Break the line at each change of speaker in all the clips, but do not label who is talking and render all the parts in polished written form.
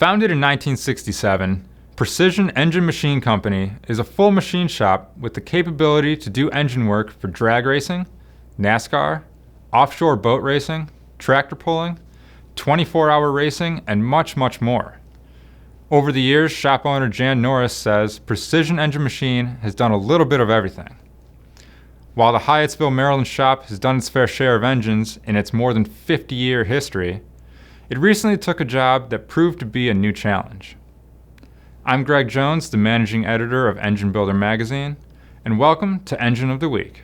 Founded in 1967, Precision Engine Machine Company is a full machine shop with the capability to do engine work for drag racing, NASCAR, offshore boat racing, tractor pulling, 24-hour racing, and much, much more. Over the years, shop owner Jan Norris says Precision Engine Machine has done a little bit of everything. While the Hyattsville, Maryland shop has done its fair share of engines in its more than 50-year history, it recently took a job that proved to be a new challenge. I'm Greg Jones, the managing editor of Engine Builder magazine, and welcome to Engine of the Week.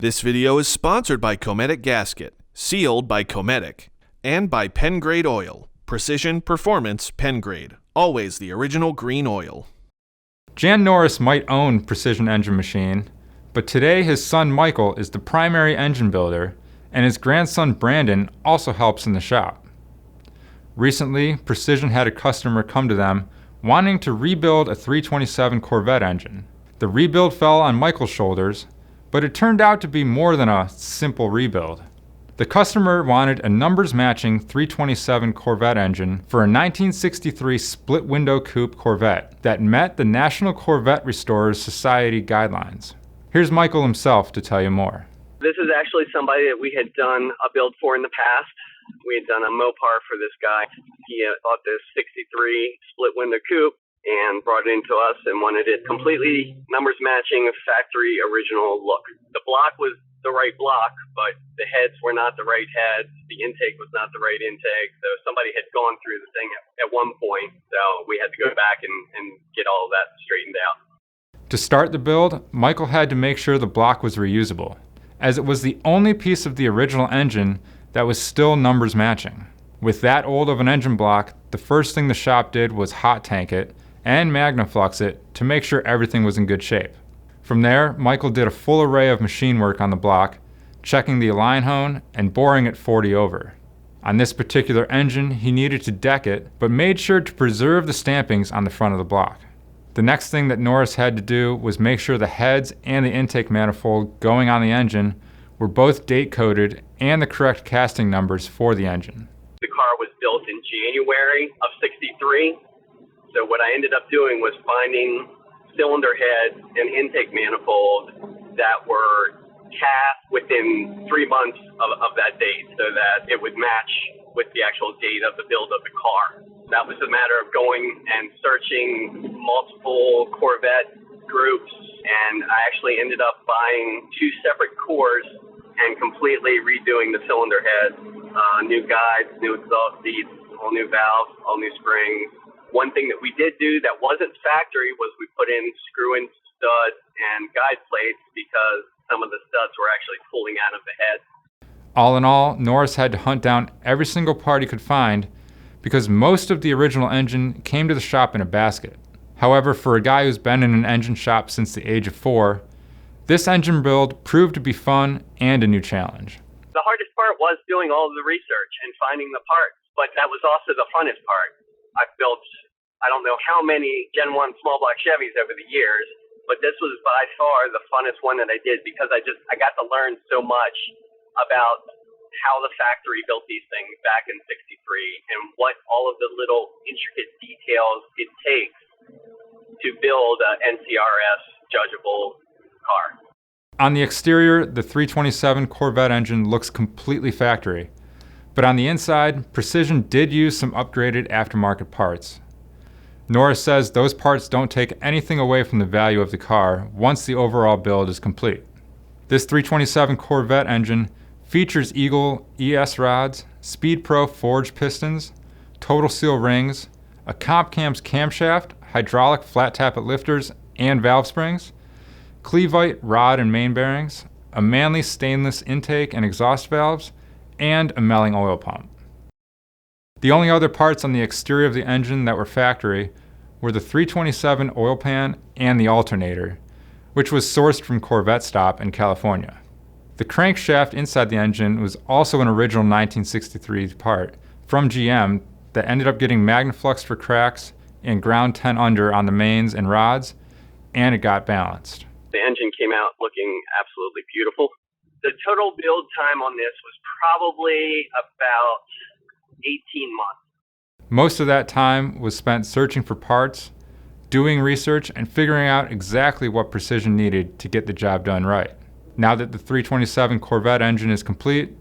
This video is sponsored by Cometic Gasket, sealed by Cometic, and by Pen Grade Oil, Precision Performance Pen Grade, always the original green oil.
Jan Norris might own Precision Engine Machine, but today his son Michael is the primary engine builder, and his grandson Brandon also helps in the shop. Recently, Precision had a customer come to them wanting to rebuild a 327 Corvette engine. The rebuild fell on Michael's shoulders, but it turned out to be more than a simple rebuild. The customer wanted a numbers-matching 327 Corvette engine for a 1963 Split-Window Coupe Corvette that met the National Corvette Restorers Society guidelines. Here's Michael himself to tell you more.
This is actually somebody that we had done a build for in the past. We had done a Mopar for this guy. He bought this 63 Split-Window Coupe and brought it into us and wanted it completely numbers matching, a factory original look. The block was the right block, but the heads were not the right heads. The intake was not the right intake. So somebody had gone through the thing at one point, so we had to go back and get all of that straightened out.
To start the build, Michael had to make sure the block was reusable, as it was the only piece of the original engine that was still numbers matching. With that old of an engine block, the first thing the shop did was hot tank it and magnaflux it to make sure everything was in good shape. From there, Michael did a full array of machine work on the block, checking the align hone and boring it 40 over. On this particular engine, he needed to deck it, but made sure to preserve the stampings on the front of the block. The next thing that Norris had to do was make sure the heads and the intake manifold going on the engine were both date-coded and the correct casting numbers for the engine.
The car was built in January of '63, so what I ended up doing was finding cylinder heads and intake manifold that were cast within 3 months of that date so that it would match with the actual date of the build of the car. That was a matter of going and searching multiple Corvette groups, and I actually ended up buying 2 separate cores and completely redoing the cylinder heads, new guides, new exhaust seats, all new valves, all new springs. One thing that we did do that wasn't factory was we put in screw-in studs and guide plates because some of the studs were actually pulling out of the head.
All in all, Norris had to hunt down every single part he could find because most of the original engine came to the shop in a basket. However, for a guy who's been in an engine shop since the age of 4, this engine build proved to be fun and a new challenge.
The hardest part was doing all of the research and finding the parts, but that was also the funnest part. I've built, I don't know how many Gen 1 small block Chevys over the years, but this was by far the funnest one that I did because I got to learn so much about how the factory built these things back in '63 and what all of the little intricate details it takes to build an NCRS judgeable car.
On the exterior, the 327 Corvette engine looks completely factory, but on the inside, Precision did use some upgraded aftermarket parts. Norris says those parts don't take anything away from the value of the car once the overall build is complete. This 327 Corvette engine features Eagle ES rods, Speed Pro forged pistons, Total Seal rings, a Comp Cams camshaft, hydraulic flat tappet lifters and valve springs, Clevite rod and main bearings, a Manley stainless intake and exhaust valves, and a Melling oil pump. The only other parts on the exterior of the engine that were factory were the 327 oil pan and the alternator, which was sourced from Corvette Stop in California. The crankshaft inside the engine was also an original 1963 part from GM that ended up getting magnafluxed for cracks and ground 10 under on the mains and rods, and it got balanced.
The engine came out looking absolutely beautiful. The total build time on this was probably about 18 months.
Most of that time was spent searching for parts, doing research, and figuring out exactly what Precision needed to get the job done right. Now that the 327 Corvette engine is complete,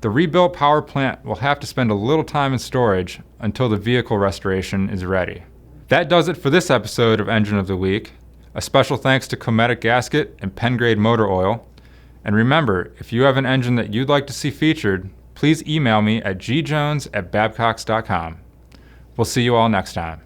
the rebuilt power plant will have to spend a little time in storage until the vehicle restoration is ready. That does it for this episode of Engine of the Week. A special thanks to Cometic Gasket and Pengrade Motor Oil. And remember, if you have an engine that you'd like to see featured, please email me at gjones@babcocks.com. We'll see you all next time.